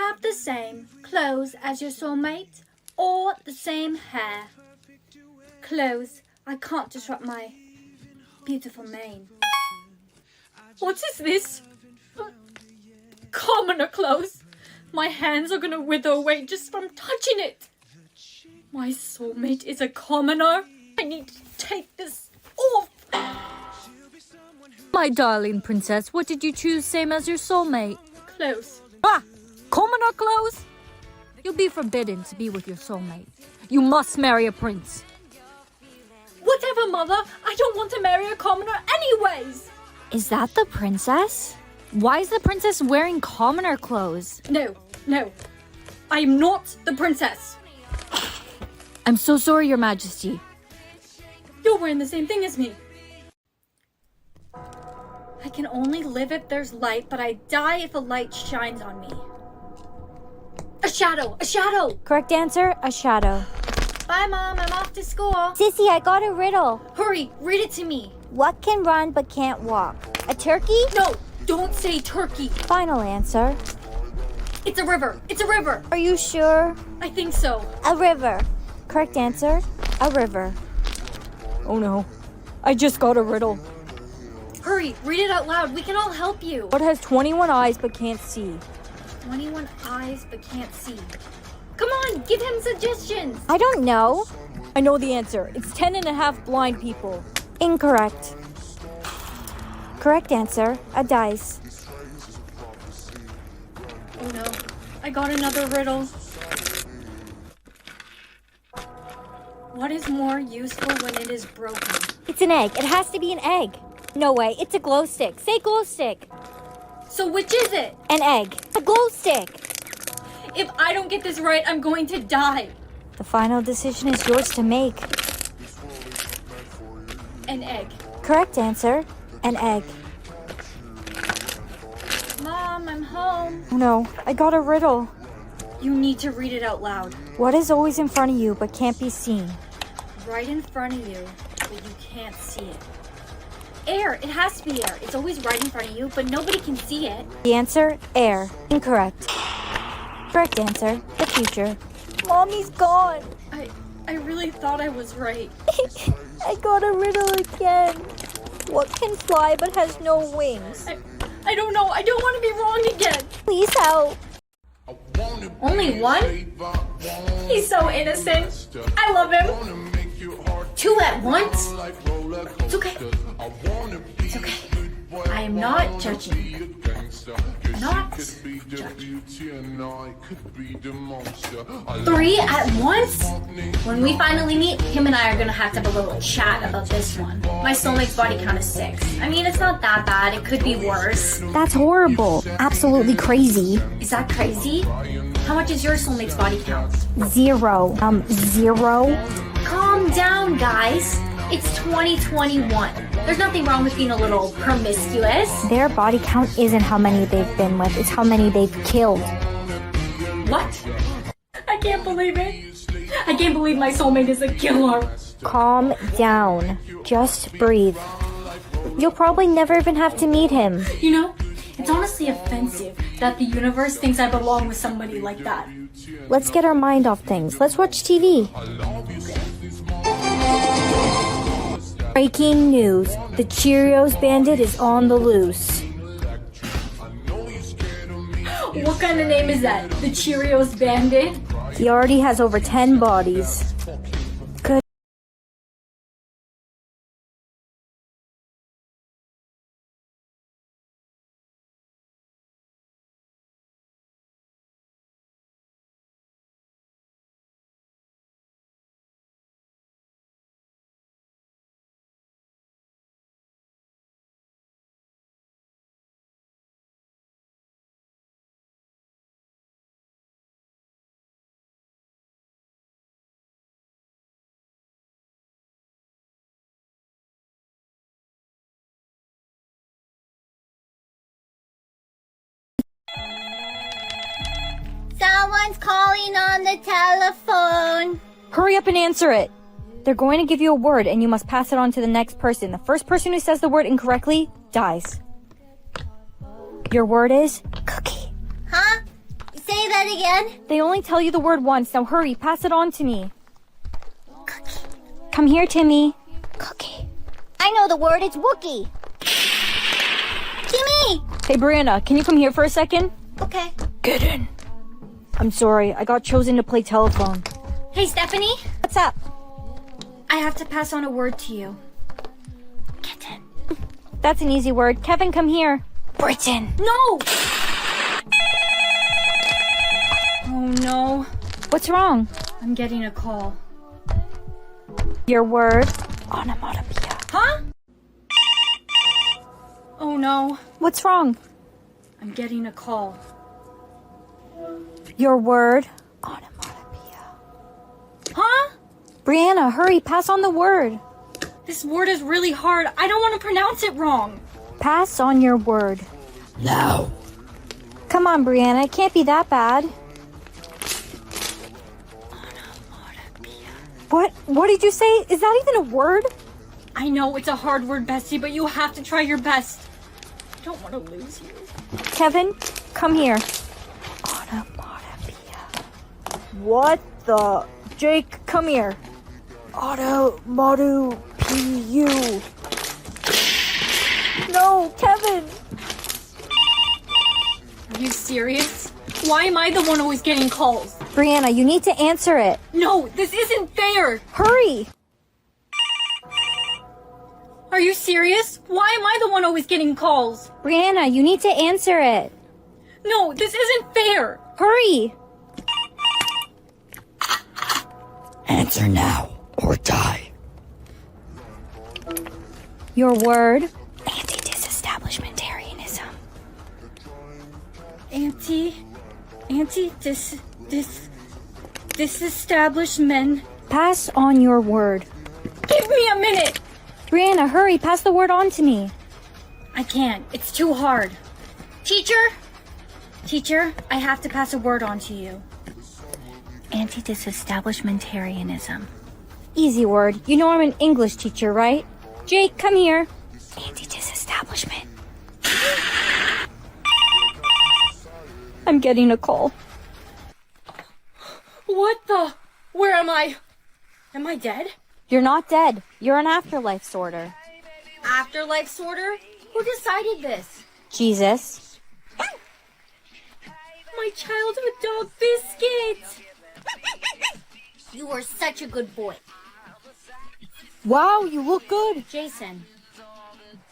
have the same clothes as your soulmate or the same hair? Clothes. I can't disrupt my beautiful mane. What is this? Commoner clothes. My hands are gonna wither away just from touching it. My soulmate is a commoner. I need to take this off. My darling princess, what did you choose same as your soulmate? Clothes. Ah! Commoner clothes? You'll be forbidden to be with your soulmate. You must marry a prince. Whatever, Mother. I don't want to marry a commoner anyways. Is that the princess? Why is the princess wearing commoner clothes? No. I am not the princess. I'm so sorry, Your Majesty. You're wearing the same thing as me. I can only live if there's light, but I die if a light shines on me. A shadow! A shadow! Correct answer, a shadow. Bye, Mom. I'm off to school. Sissy, I got a riddle. Hurry, read it to me. What can run but can't walk? A turkey? No, don't say turkey. Final answer. It's a river. It's a river. Are you sure? I think so. A river. Correct answer, a river. Oh no, I just got a riddle. Hurry, read it out loud. We can all help you. What has 21 eyes but can't see? 21 eyes but can't see. Come on, give him suggestions. I don't know. I know the answer. It's 10 and a half blind people. Incorrect. Correct answer, a dice. Oh no, I got another riddle. What is more useful when it is broken? It's an egg. It has to be an egg. No way, it's a glow stick. Say glow stick. So which is it? An egg. A glow stick. If I don't get this right, I'm going to die. The final decision is yours to make. An egg. Correct answer, an egg. Mom, I'm home. Oh no, I got a riddle. You need to read it out loud. What is always in front of you but can't be seen? Right in front of you, but you can't see it. Air. It has to be air. It's always right in front of you, but nobody can see it. The answer, air. Incorrect. Correct answer, the future. Mommy's gone. I really thought I was right. I got a riddle again. What can fly but has no wings? I don't know. I don't want to be wrong again. Please help. Only one? He's so innocent. I love him. Two at once? It's okay. It's okay. I am not judging. Not judging. Three at once? When we finally meet, him and I are gonna have to have a little chat about this one. My soulmate's body count is 6. I mean, it's not that bad. It could be worse. That's horrible. Absolutely crazy. Is that crazy? How much is your soulmate's body count? 0. 0? Calm down, guys. It's 2021. There's nothing wrong with being a little promiscuous. Their body count isn't how many they've been with. It's how many they've killed. What? I can't believe it. I can't believe my soulmate is a killer. Calm down. Just breathe. You'll probably never even have to meet him. You know, it's honestly offensive that the universe thinks I belong with somebody like that. Let's get our mind off things. Let's watch TV. Breaking news. The Cheerios bandit is on the loose. What kind of name is that? The Cheerios Bandit? He already has over 10 bodies. Good. Someone's calling on the telephone. Hurry up and answer it. They're going to give you a word and you must pass it on to the next person. The first person who says the word incorrectly dies. Your word is cookie. Huh? Say that again? They only tell you the word once. Now hurry, pass it on to me. Cookie. Come here, Timmy. Cookie. I know the word. It's Wookie. Timmy! Hey, Brianna, can you come here for a second? Okay. Get in. I'm sorry, I got chosen to play telephone. Hey, Stephanie. What's up? I have to pass on a word to you. Kitten. That's an easy word. Kevin, come here. Britain. No! Oh, no. What's wrong? I'm getting a call. Your word. Onomatopoeia. Huh? Oh, no. What's wrong? I'm getting a call. Your word. Onomatopoeia. Huh? Brianna, hurry, pass on the word. This word is really hard. I don't want to pronounce it wrong. Pass on your word. No. Come on, Brianna, it can't be that bad. What did you say? Is that even a word? I know it's a hard word, Bessie, but you have to try your best. I don't want to lose you. Kevin, come here. Onomatopoeia. What the? Jake, come here. Onomatopoeia. No, Kevin. Are you serious? Why am I the one always getting calls? Brianna, you need to answer it. No, this isn't fair. Hurry. Are you serious? Why am I the one always getting calls? Brianna, you need to answer it. No, this isn't fair. Hurry. Answer now or die. Your word. Anti-disestablishmentarianism. Disestablishment. Pass on your word. Give me a minute. Brianna, hurry, pass the word on to me. I can't. It's too hard. Teacher, I have to pass a word on to you. Anti-disestablishmentarianism. Easy word. You know I'm an English teacher, right? Jake, come here. Anti-disestablishment. I'm getting a call. What the? Where am I? Am I dead? You're not dead. You're an afterlife sorter. Afterlife sorter? Who decided this? Jesus. My childhood dog Biscuit. You were such a good boy. Wow, you look good. Jason,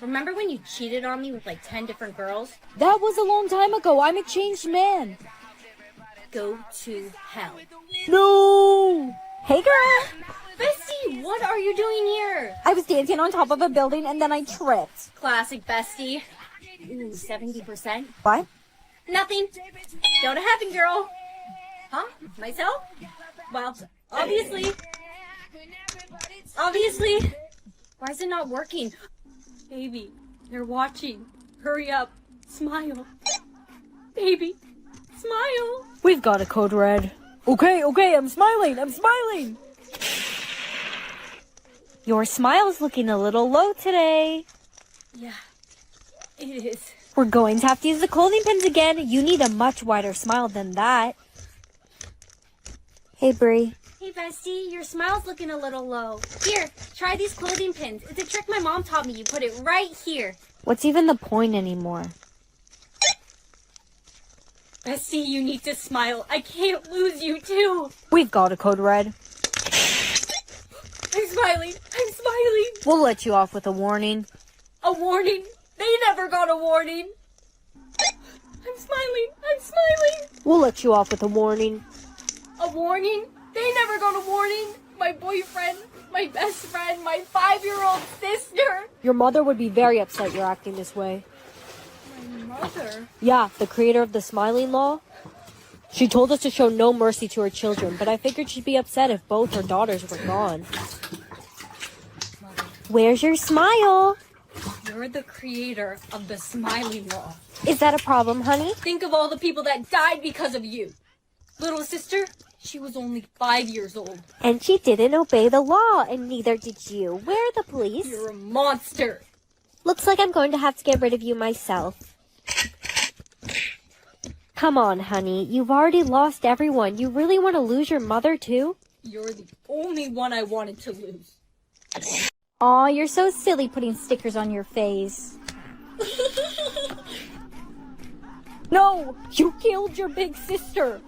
remember when you cheated on me with like 10 different girls? That was a long time ago. I'm a changed man. Go to hell. No. Hey, girl. Bestie, what are you doing here? I was dancing on top of a building and then I tripped. Classic Bestie. Ooh, 70%. What? Nothing. Go to heaven, girl. Huh? Myself? Well, obviously. Why is it not working? Baby, they're watching. Hurry up. Smile. Baby, smile. We've got a code red. Okay, I'm smiling. Your smile's looking a little low today. Yeah, it is. We're going to have to use the clothing pins again. You need a much wider smile than that. Hey, Brie. Hey, Bestie, your smile's looking a little low. Here, try these clothing pins. It's a trick my mom taught me. You put it right here. What's even the point anymore? Bestie, you need to smile. I can't lose you, too. We've got a code red. I'm smiling. We'll let you off with a warning. A warning? They never got a warning. I'm smiling. We'll let you off with a warning. A warning? They never got a warning. My boyfriend, my best friend, my 5-year-old sister. Your mother would be very upset you're acting this way. My mother? Yeah, the creator of the smiling law. She told us to show no mercy to her children, but I figured she'd be upset if both her daughters were gone. Where's your smile? You're the creator of the smiling law. Is that a problem, honey? Think of all the people that died because of you. Little sister, she was only 5 years old. And she didn't obey the law, and neither did you. Where are the police? You're a monster. Looks like I'm going to have to get rid of you myself. Come on, honey. You've already lost everyone. You really want to lose your mother, too? You're the only one I wanted to lose. Aw, you're so silly putting stickers on your face. No! You killed your big sister!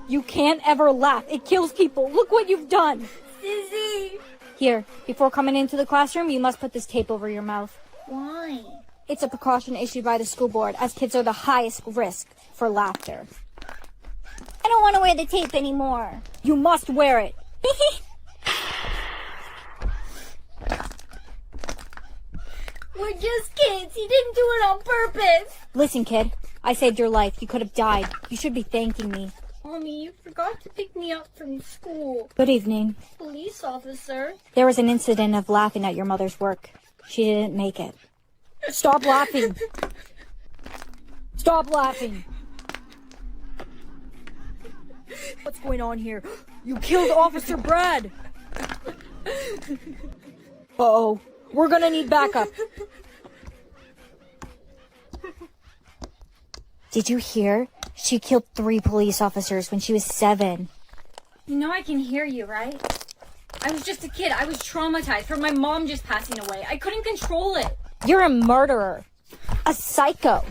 You can't ever laugh. It kills people. Look what you've done! Sissy! Here, before coming into the classroom, you must put this tape over your mouth. Why? It's a precaution issued by the school board, as kids are the highest risk for laughter. I don't want to wear the tape anymore. You must wear it. We're just kids. He didn't do it on purpose. Listen, kid. I saved your life. You could have died. You should be thanking me. Mommy, you forgot to pick me up from school. Good evening. Police officer. There was an incident of laughing at your mother's work. She didn't make it. Stop laughing. Stop laughing. What's going on here? You killed Officer Brad. Uh-oh. We're gonna need backup. Did you hear? She killed 3 police officers when she was 7. You know I can hear you, right? I was just a kid. I was traumatized from my mom just passing away. I couldn't control it. You're a murderer. A psycho.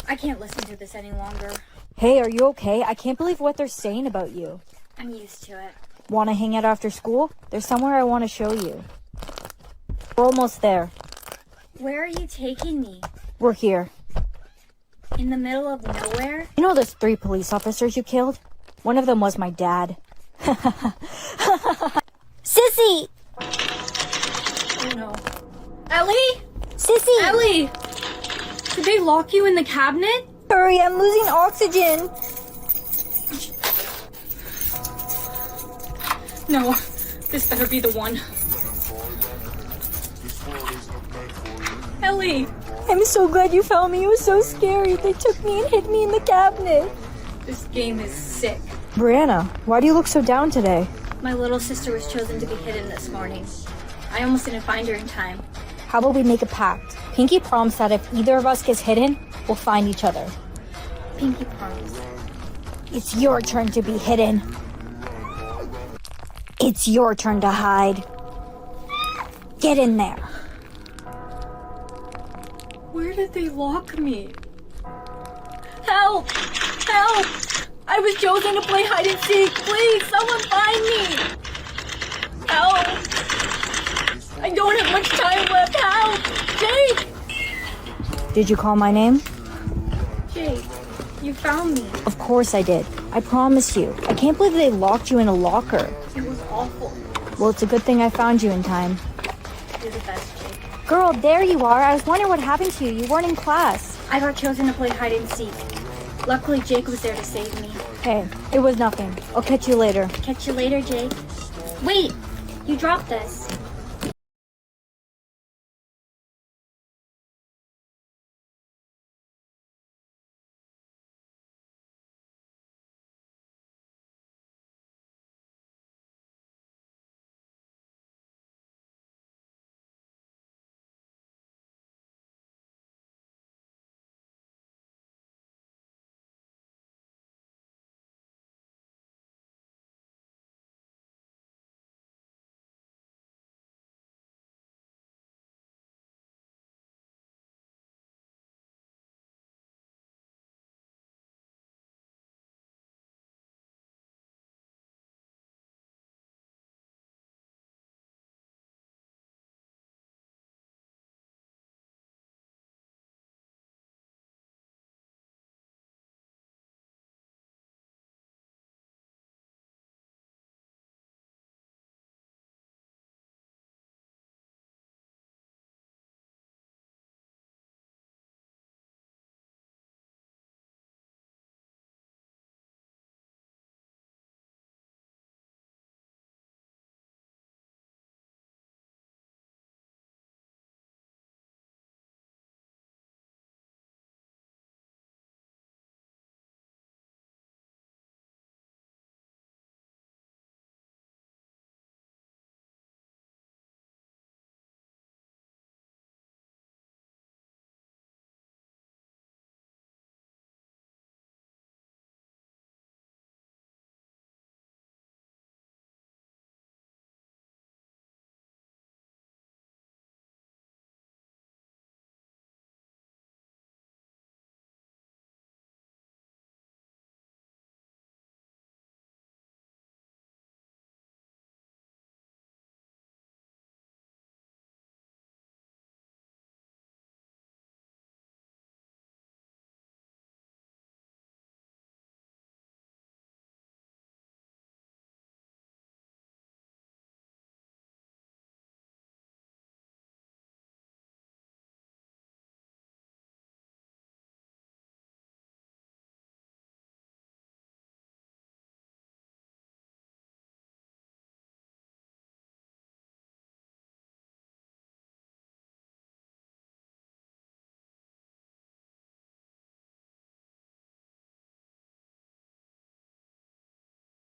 I can't listen to this any longer. Hey, are you okay? I can't believe what they're saying about you. I'm used to it. Want to hang out after school? There's somewhere I want to show you. We're almost there. Where are you taking me? We're here. In the middle of nowhere? You know those 3 police officers you killed? One of them was my dad. Sissy! Oh no. Ellie? Sissy! Ellie! Did they lock you in the cabinet? Hurry, I'm losing oxygen. No. This better be the one. Ellie! I'm so glad you found me. It was so scary. They took me and hid me in the cabinet. This game is sick. Brianna, why do you look so down today? My little sister was chosen to be hidden this morning. I almost didn't find her in time. How about we make a pact? Pinky promised that if either of us gets hidden, we'll find each other. Pinky promise. It's your turn to be hidden. It's your turn to hide. Get in there. Where did they lock me? Help! Help! I was chosen to play hide and seek. Please, someone find me! Help! I don't have much time left. Help! Jake! Did you call my name? Jake, you found me. Of course I did. I promise you. I can't believe they locked you in a locker. It was awful. Well, it's a good thing I found you in time. You're the best, Jake. Girl, there you are. I was wondering what happened to you. You weren't in class. I got chosen to play hide and seek. Luckily, Jake was there to save me. Hey, it was nothing. I'll catch you later. Catch you later, Jake. Wait! You dropped this.